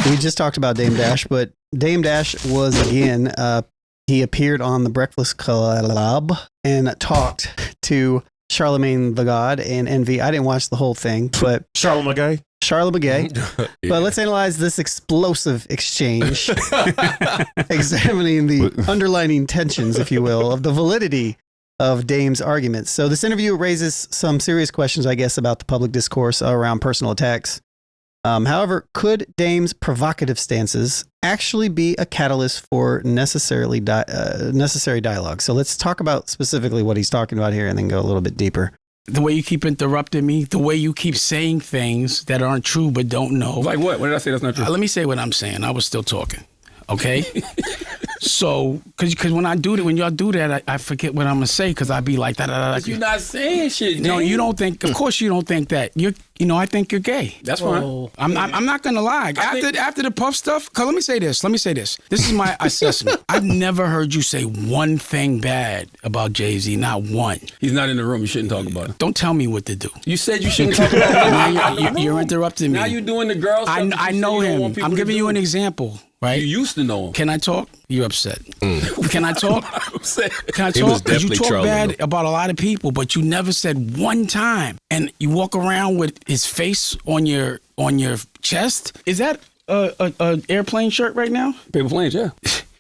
We just talked about Dame Dash, but Dame Dash was again. He appeared on the Breakfast Club and talked to Charlamagne the God and Envy. I didn't watch the whole thing, but Charlamagne. But let's analyze this explosive exchange, examining the underlining tensions, if you will, of the validity of Dame's arguments. So this interview raises some serious questions, I guess, about the public discourse around personal attacks. However, could Dame's provocative stances actually be a catalyst for necessary dialogue? So let's talk about specifically what he's talking about here and then go a little bit deeper. The way you keep interrupting me, the way you keep saying things that aren't true but don't know. Like what? What did I say that's not true? Let me say what I'm saying. I was still talking. Okay? So, because when y'all do that, I forget what I'm going to say because I be like, But you're not saying shit, No, you don't think, of course you don't think that. I think you're gay. That's fine. I'm not going to lie. After the Puff stuff, let me say this. This is my assessment. I've never heard you say one thing bad about Jay-Z, not one. He's not in the room. You shouldn't talk about it. Don't tell me what to do. You said you shouldn't talk about it. You're interrupting me. Now you're doing the girl stuff. I know him. I'm giving you an example. Right? You used to know him. Can I talk? You're upset. Can I talk? I'm upset. Can I talk? Because you talk bad about a lot of people, but you never said one time. And you walk around with his face on your chest. Is that a airplane shirt right now? Paper planes, yeah.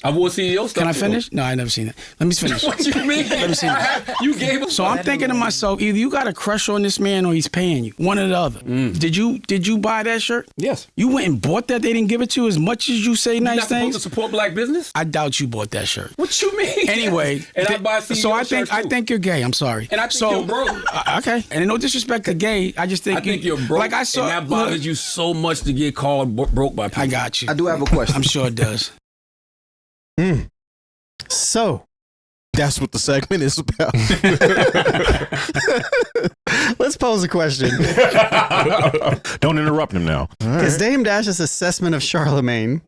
I wore CEO stuff. Can I finish? No, I never seen that. Let me finish. What you mean? Let me see that. You gave him. So I'm thinking to myself, either you got a crush on this man or he's paying you. One or the other. Did you buy that shirt? Yes. You went and bought that? They didn't give it to you as much as you say nice things? You're not supposed to support black business? I doubt you bought that shirt. What you mean? Anyway. And I buy CEO So I too. think you're gay. I'm sorry. And I think you're broke. Okay. And no disrespect to gay. I just think you're broke. Like I saw. And that bothers you so much to get called broke by people. I got you. I do have a question. I'm sure it does. So that's what the segment is about. let's pose a question. Don't interrupt him now. Is Dame Dash's assessment of Charlamagne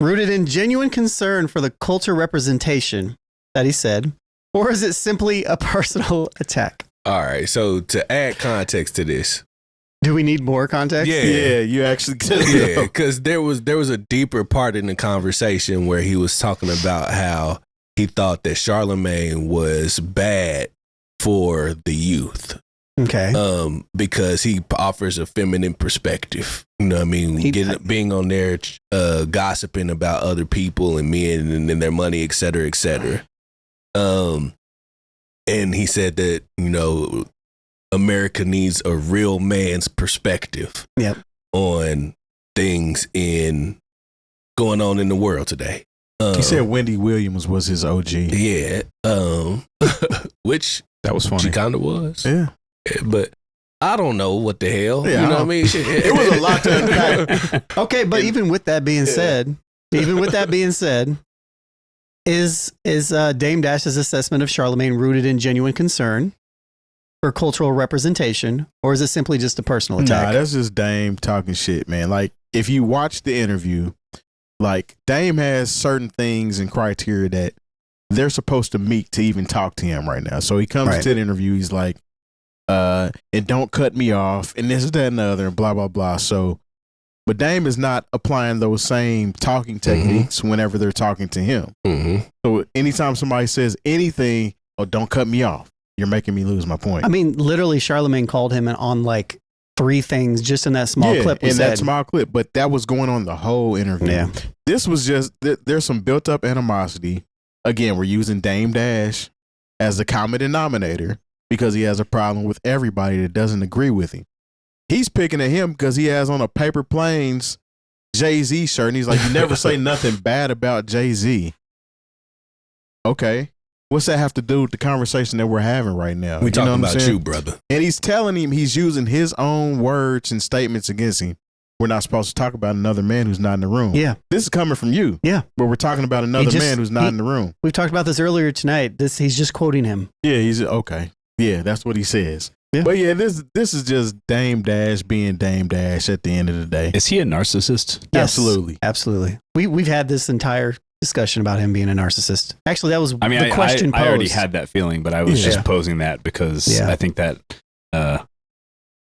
rooted in genuine concern for the culture representation that he said, or is it simply a personal attack? All right. So to add context to this. Do we need more context? Yeah, you actually did. Yeah, because there was a deeper part in the conversation where he was talking about how he thought that Charlamagne was bad for the youth. Okay. Because he offers a feminine perspective. You know what I mean? Being on there gossiping about other people and men and their money, et cetera, et cetera. And he said that, America needs a real man's perspective on things going on in the world today. He said Wendy Williams was his OG. Yeah. Which that was funny. She kind of was. Yeah. But I don't know what the hell. Yeah, you know what I mean? It was a lot to unpack. Okay, but even with that being said, is Dame Dash's assessment of Charlamagne rooted in genuine concern for cultural representation, or is it simply just a personal attack? Nah, that's just Dame talking shit, man. Like, if you watch the interview, like, Dame has certain things and criteria that they're supposed to meet to even talk to him right now. So he comes to the interview, he's like, and don't cut me off, and this, that, and the other, and blah, blah, blah. So, but Dame is not applying those same talking techniques whenever they're talking to him. So anytime somebody says anything, oh, don't cut me off, you're making me lose my point. I mean, literally, Charlamagne called him on like 3 things just in that small clip. That small clip, but that was going on the whole interview. Yeah. This was just, there's some built up animosity. Again, we're using Dame Dash as the common denominator because he has a problem with everybody that doesn't agree with him. He's picking at him because he has on a Paper Planes Jay-Z shirt, and he's like, you never say nothing bad about Jay-Z. Okay. What's that have to do with the conversation that we're having right now? We talking about you, brother. And he's telling him he's using his own words and statements against him. We're not supposed to talk about another man who's not in the room. Yeah. This is coming from you. Yeah. But we're talking about another man who's not in the room. We've talked about this earlier tonight. He's just quoting him. Yeah, he's okay. Yeah, that's what he says. Yeah. But yeah, this is just Dame Dash being Dame Dash at the end of the day. Is he a narcissist? Yes, absolutely. Absolutely. We've had this entire discussion about him being a narcissist. Actually, that was the question posed. I already had that feeling, but I was just posing that because I think that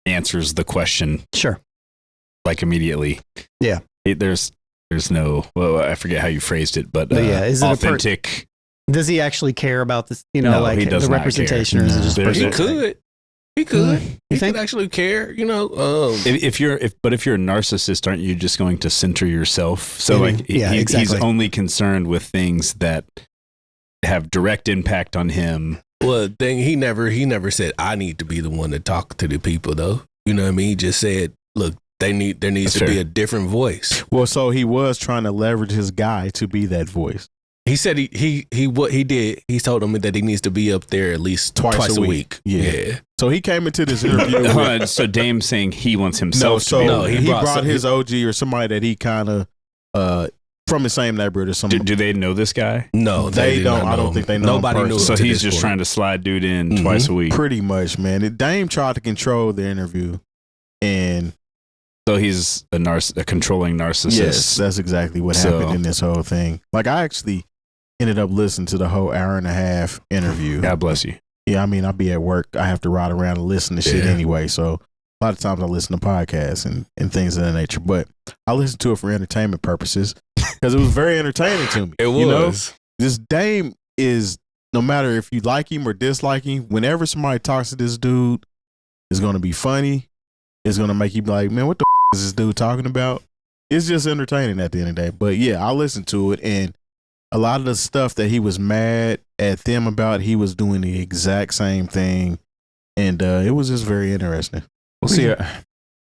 answers the question. Sure. Like immediately. Yeah. there's no, well, I forget how you phrased it, but yeah, is it authentic. Does he actually care about this? You know, No, like he does the not representation, care. or is it just No. He could. He could. You He think? could actually care. You know. If you're a narcissist, aren't you just going to center yourself? So like, Yeah, exactly. he's only concerned with things that have direct impact on him. Well, he never said I need to be the one to talk to the people, though. You know what I mean? He just said, look, there needs That's to fair. be a different voice. Well, so he was trying to leverage his guy to be that voice. He said what he did. He told him that he needs to be up there at least twice a week. Yeah. So he came into this interview. with, So Dame's saying he wants himself to be. No, he brought some- his OG or somebody that he kind of from the same neighborhood or something. Do they know this guy? No, They did don't. not know I don't him. think they know him Nobody knew him. personally. So to he's this just point. trying to slide dude in Mhm. twice a week. Pretty much, man. Dame tried to control the interview, and So he's a controlling narcissist. yes, that's exactly what So- happened in this whole thing. Like, I actually ended up listening to the whole hour and a half interview. God bless you. Yeah, I mean, I'll be at work. I have to ride around and listen to shit Yeah. anyway. So a lot of times I listen to podcasts and things of that nature. But I listen to it for entertainment purposes because it was very entertaining to me. It was. You know? This Dame is, no matter if you like him or dislike him, whenever somebody talks to this dude, it's going to be funny. It's going to make you be like, man, what the is this dude talking about? It's just entertaining at the end of the day. But yeah, I listened to it, and a lot of the stuff that he was mad at them about, he was doing the exact same thing. And it was just very interesting. Well, see,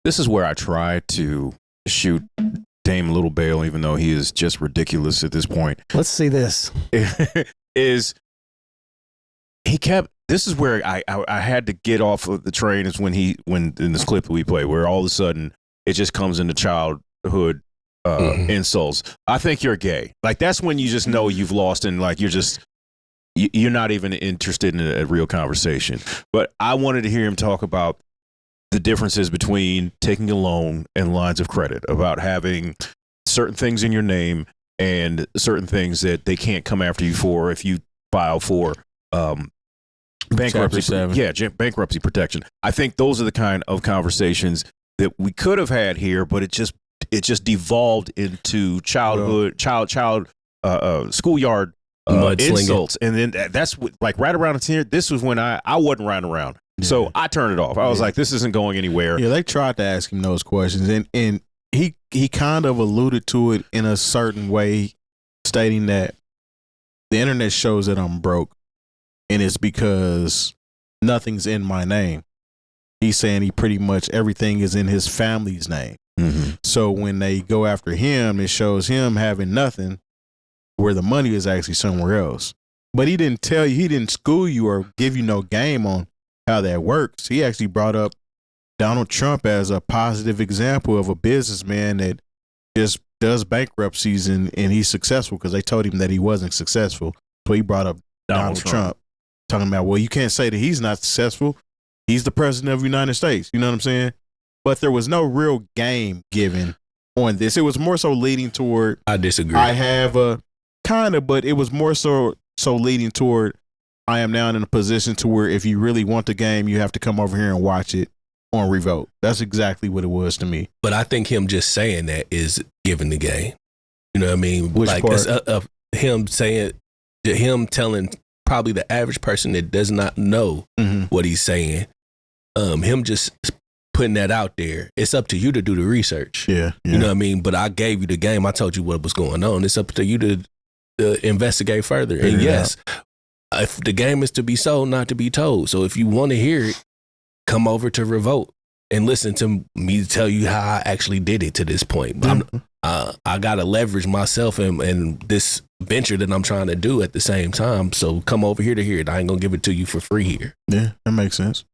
this is where I try to shoot Dame Little Bail, even though he is just ridiculous at this point. Let's see this. Is he kept? This is where I had to get off of the train. Is when in this clip that we play, where all of a sudden it just comes into childhood insults. I think you're gay. Like, that's when you just know you've lost, and like you're not even interested in a real conversation. But I wanted to hear him talk about the differences between taking a loan and lines of credit, about having certain things in your name and certain things that they can't come after you for if you file for bankruptcy. Chapter 7. Yeah, bankruptcy protection. I think those are the kind of conversations that we could have had here, but it just devolved into schoolyard insults. And then that's what, like, right around the here. This was when I wasn't riding around. Yeah. So I turned it off. I was like, this isn't going anywhere. Yeah, they tried to ask him those questions, and he kind of alluded to it in a certain way, stating that the internet shows that I'm broke, and it's because nothing's in my name. He's saying he pretty much everything is in his family's name. Mm-hmm. So when they go after him, it shows him having nothing, where the money is actually somewhere else. But he didn't tell you, he didn't school you or give you no game on how that works. He actually brought up Donald Trump as a positive example of a businessman that just does bankruptcies and he's successful, because they told him that he wasn't successful. So he brought up Donald Trump, talking about, well, you can't say that he's not successful. He's the president of the United States. You know what I'm saying? But there was no real game given on this. It was more so leading toward, I disagree. I have a kind of, but it was more so leading toward, I am now in a position to where if you really want the game, you have to come over here and watch it on Revolt. That's exactly what it was to me. But I think him just saying that is giving the game. You know what I mean? Which like, part? It's, him saying, him telling probably the average person that does not know what he's saying, him just putting that out there. It's up to you to do the research. Yeah. You know what I mean? But I gave you the game. I told you what was going on. It's up to you to investigate further. And yes, if the game is to be sold, not to be told. So if you want to hear it, come over to Revolt and listen to me tell you how I actually did it to this point. But I got to leverage myself and this venture that I'm trying to do at the same time. So come over here to hear it. I ain't going to give it to you for free here. Yeah, that makes sense.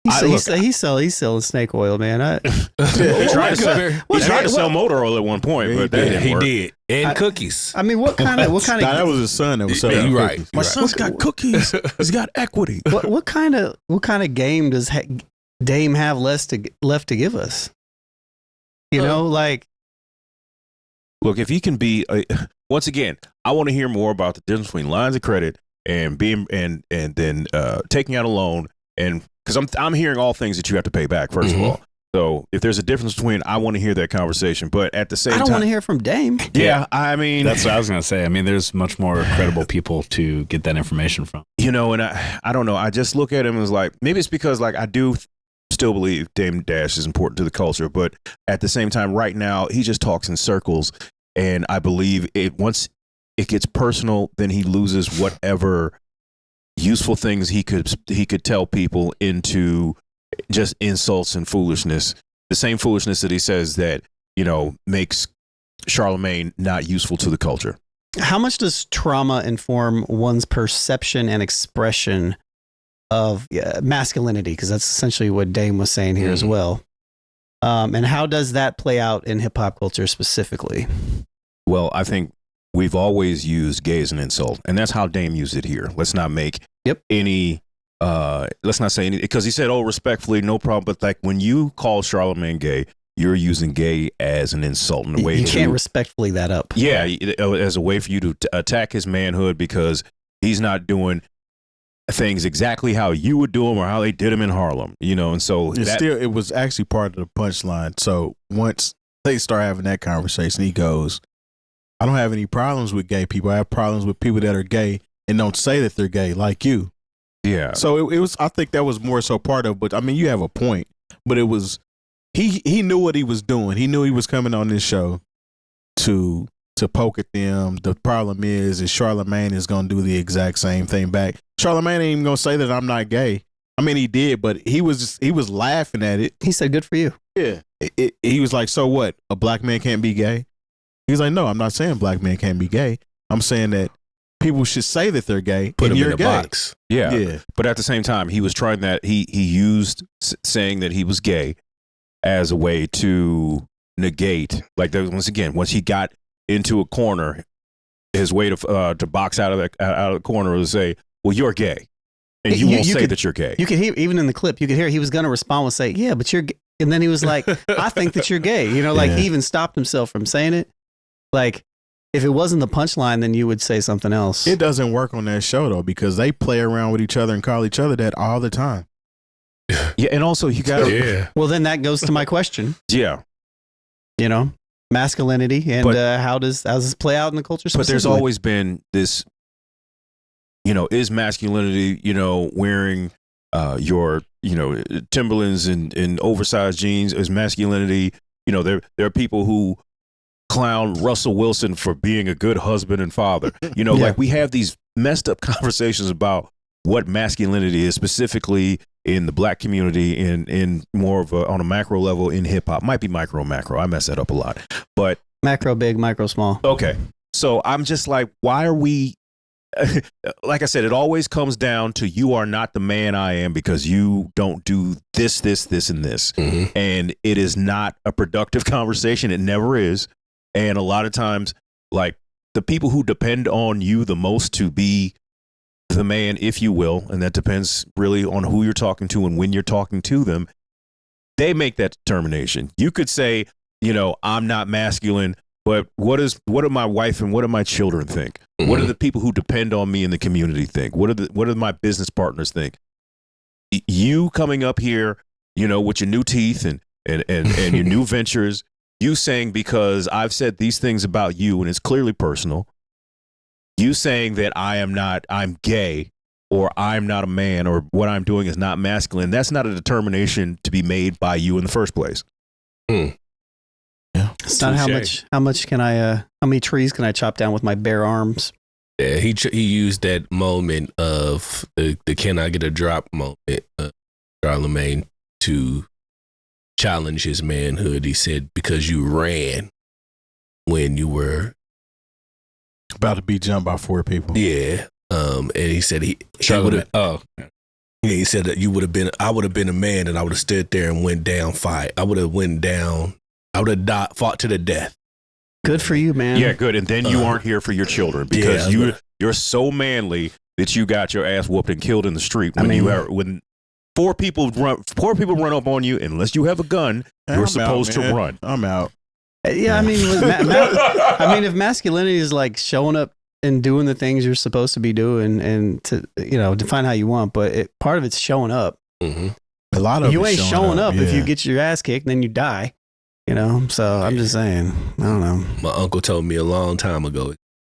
He's selling snake oil, man. He tried to sell motor oil at one point, but that didn't work. He did. And cookies. I mean, what kind of Nah, that was his son that was selling You're right. cookies. My son's got cookies. He's got equity. what kind of game does Dame have left to give us? You know, like, Look, if he can be, once again, I want to hear more about the difference between lines of credit and being and then taking out a loan, and because I'm hearing all things that you have to pay back. First of all, So if there's a difference between, I want to hear that conversation, but at the same time, I don't want to hear from Dame. Yeah, I mean, that's what I was gonna say. I mean, there's much more credible people to get that information from. You know, and I don't know. I just look at him as like, maybe it's because like I do still believe Dame Dash is important to the culture, but at the same time, right now he just talks in circles, and I believe once it gets personal, then he loses whatever useful things he could tell people into just insults and foolishness. The same foolishness that he says that, you know, makes Charlamagne not useful to the culture. How much does trauma inform one's perception and expression of masculinity? Because that's essentially what Dame was saying here as well. And how does that play out in hip hop culture specifically? Well, I think we've always used gay as an insult, and that's how Dame used it here. Let's not make any let's not say anything, because he said, oh, respectfully, no problem, but like when you call Charlamagne gay, you're using gay as an insult in a way. You can't respectfully that up. Yeah, as a way for you to attack his manhood, because he's not doing things exactly how you would do them or how they did them in Harlem, you know. And so it was actually part of the punchline. So once they start having that conversation, he goes, I don't have any problems with gay people. I have problems with people that are gay and don't say that they're gay, like you. Yeah. So it was, I think that was more so part of, but I mean, you have a point, but it was, he knew what he was doing. He knew he was coming on this show to poke at them. The problem is Charlamagne is going to do the exact same thing back. Charlamagne ain't even going to say that I'm not gay. I mean, he did, but he was laughing at it. He said, good for you. Yeah. He was like, so what? A black man can't be gay? He's like, no, I'm not saying black men can't be gay. I'm saying that people should say that they're gay. Put them you're in a gay. box. Yeah. But at the same time, he was trying that. He used saying that he was gay as a way to negate. Like, once he got into a corner, his way to box out of the corner was to say, well, you're gay. And you won't say that you're gay. You could hear, even in the clip, you could hear he was going to respond and say, yeah, but you're gay. And then he was like, I think that you're gay. You know, like he even stopped himself from saying it. Like, if it wasn't the punchline, then you would say something else. It doesn't work on that show, though, because they play around with each other and call each other that all the time. Yeah, and also you got to... Yeah. Well, then that goes to my question. Yeah. You know, masculinity and how does this play out in the culture? But there's always been this, you know, is masculinity, you know, wearing your, you know, Timberlands and oversized jeans? Is masculinity, you know, there are people who clown Russell Wilson for being a good husband and father. You know, like we have these messed up conversations about what masculinity is, specifically in the black community, in more of on a macro level in hip hop. Might be micro, macro. I mess that up a lot. But macro big, micro small. Okay. So I'm just like, why are we, like I said, it always comes down to you are not the man I am because you don't do this, and this. Mm-hmm. And it is not a productive conversation. It never is. And a lot of times, like, the people who depend on you the most to be the man, if you will, and that depends really on who you're talking to and when you're talking to them, they make that determination. You could say, you know, I'm not masculine, but what do my wife and what do my children think? Mm-hmm. What do the people who depend on me in the community think? What do my business partners think? You coming up here, you know, with your new teeth and your new ventures, you saying because I've said these things about you and it's clearly personal, you saying that I'm gay or I'm not a man or what I'm doing is not masculine, that's not a determination to be made by you in the first place. Mm. Yeah. It's not how many trees can I chop down with my bare arms? Yeah, he used that moment of the can I get a drop moment, Charlamagne, to challenge his manhood. He said, because you ran when you were about to be jumped by 4 people. Yeah. And he said he would have. Oh, yeah, he said that I would have been a man and I would have stood there and went down fight. I would have went down. I would have fought to the death. Good for you, man. Yeah, good. And then you aren't here for your children because you're so manly that you got your ass whooped and killed in the street when 4 people run up on you. Unless you have a gun, you're supposed to run. I'm out. Yeah, I mean, if masculinity is like showing up and doing the things you're supposed to be doing, and to, you know, define how you want, but part of it's showing up. Mm-hmm. A lot of you ain't showing up if yeah. you get your ass kicked, then you die. You know, so I'm just saying, I don't know. My uncle told me a long time ago,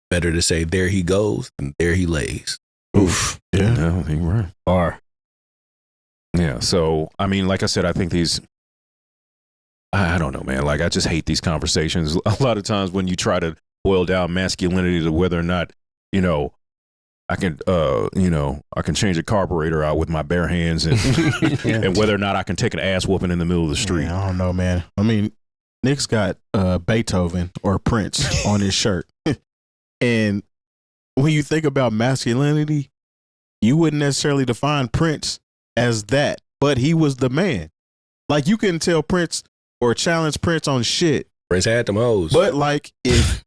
better to say there he goes than there he lays. Oof. Yeah. No, I think you're right. Bar. Yeah. So, I mean, like I said, I think these, I don't know, man. Like, I just hate these conversations. A lot of times when you try to boil down masculinity to whether or not, you know, I can change a carburetor out with my bare hands and, and whether or not I can take an ass whooping in the middle of the street. Yeah, I don't know, man. I mean, Nick's got Beethoven or Prince on his shirt. And when you think about masculinity, you wouldn't necessarily define Prince as that, but he was the man. Like, you couldn't tell Prince or challenge Prince on shit. Prince had them hoes. But like, if,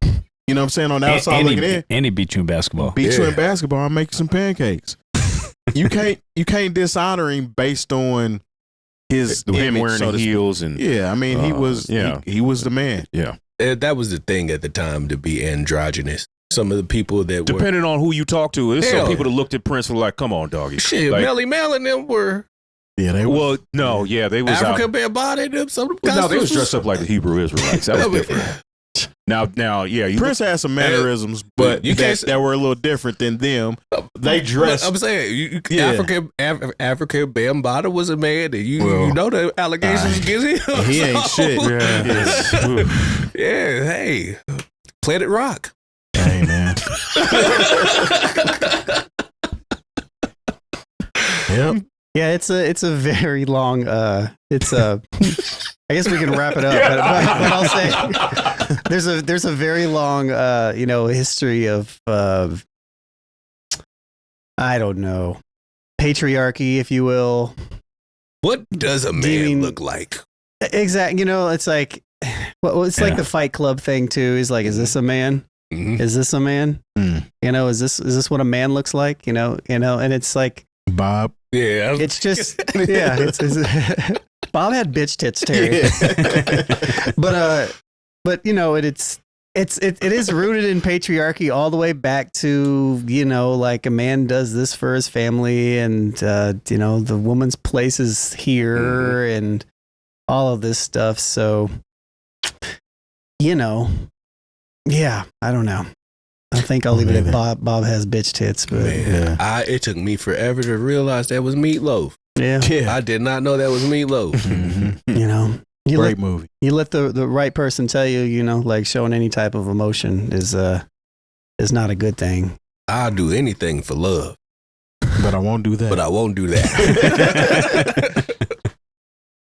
you know what I'm saying, on the outside looking in. And he beat you in basketball. Beat you in basketball, I'm making some pancakes. You can't dishonor him based on his Him image, wearing so the to speak. heels and Yeah, I mean, he was the man. Yeah. That was the thing at the time, to be androgynous. Some of the people that Depending on who you talk to, there's Hell. some people that looked at Prince were like, "Come on, doggy." shit, Like, Melly Mel and them were Yeah, they were. well, no, yeah, they was African out. Bambaataa. Them some of the No, they was costumes dressed up like the Hebrew Israelites. That was different. Now, yeah, you Prince had some mannerisms, but you can't that were a little different than them. They dressed. I'm saying, Yeah. African Bambaataa was a man, and you know the allegations against him. He ain't shit. Yeah, hey, Planet Rock. Hey, man. Yep. Yeah, it's a very long. It's a. I guess we can wrap it up, but I'll say there's a very long history of I don't know, patriarchy, if you will. What does a man look like? Exactly. You know, it's like it's like the Fight Club thing too. Is like, is this a man? Mm-hmm. Is this a man? Mm. You know, is this what a man looks like? You know, and it's like Bob. Yeah, it's just it's Bob had bitch tits, Terry. but you know, it is rooted in patriarchy all the way back to, you know, like a man does this for his family, and you know, the woman's place is here, and all of this stuff. So, you know, yeah, I don't know. I think I'll leave it at Bob has bitch tits, but it took me forever to realize that was Meatloaf. Yeah. I did not know that was Meatloaf. You know, Great movie. You let the right person tell you, you know, like showing any type of emotion is not a good thing. I'll do anything for love. But I won't do that. But I won't do that.